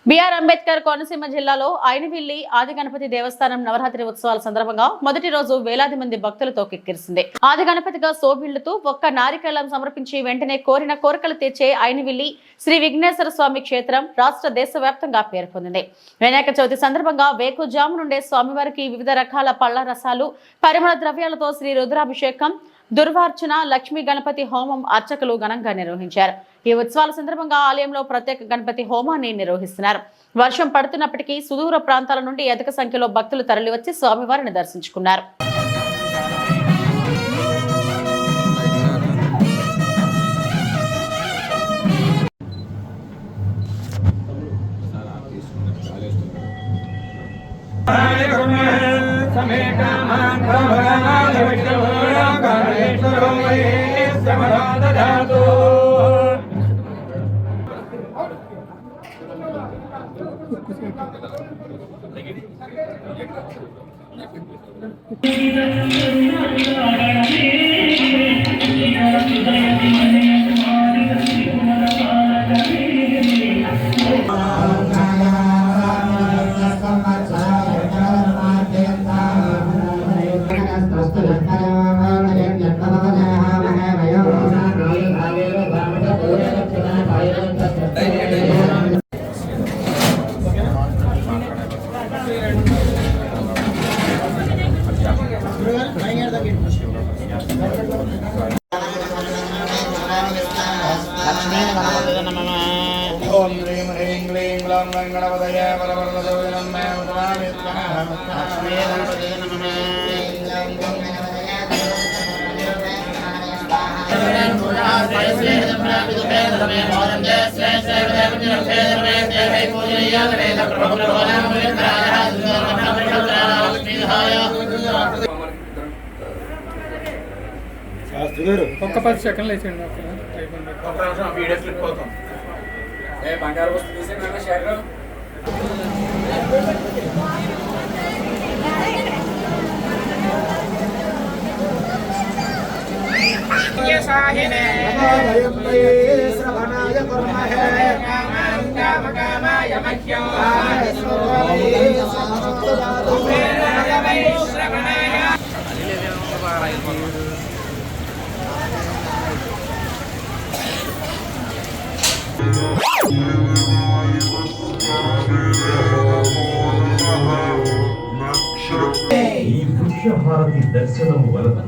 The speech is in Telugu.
బిఆర్ అంబేద్కర్ కోనసీమ జిల్లాలో ఐనవిల్లి ఆదిగణపతి దేవస్థానం నవరాత్రి ఉత్సవాల సందర్భంగా మొదటి రోజు వేలాది మంది భక్తులతో కిక్కిరిసింది. ఆదిగణపతిగా శోభిల్లుతూ ఒక్క నారికేళం సమర్పించి వెంటనే కోరిన కోరికలు తీర్చే ఐనవిల్లి శ్రీ విఘ్నేశ్వర స్వామి క్షేత్రం రాష్ట్ర దేశవ్యాప్తంగా పేరు పొందింది. వినాయక చవితి సందర్భంగా వేకుజాము నుండే స్వామివారికి వివిధ రకాల పళ్ల రసాలు, పరిమళ ద్రవ్యాలతో శ్రీ రుద్రాభిషేకం, దుర్వార్చన, లక్ష్మీ గణపతి హోమం అర్చకులు ఘనంగా నిర్వహించారు. ఈ ఉత్సవాల సందర్భంగా ఆలయంలో ప్రత్యేక గణపతి హోమాన్ని నిర్వహిస్తున్నారు. వర్షం పడుతున్నప్పటికీ సుదూర ప్రాంతాల నుండి అధిక సంఖ్యలో భక్తులు తరలివచ్చి స్వామివారిని దర్శించుకున్నారు. ओम ह्रीं ह्रीं क्लीं ग्लौं गणपतये वरवरदये नमः उतवामि स्वाहा लक्ष्मी गणपतये नमः ఒక్క 10 సెకండ్లు వేసేయండి. వీడియో క్లిప్ అవుతాం. బంగారు వస్తు తీసేనా షేర్ ఈ వృక్ష హారతి దర్శనం వలన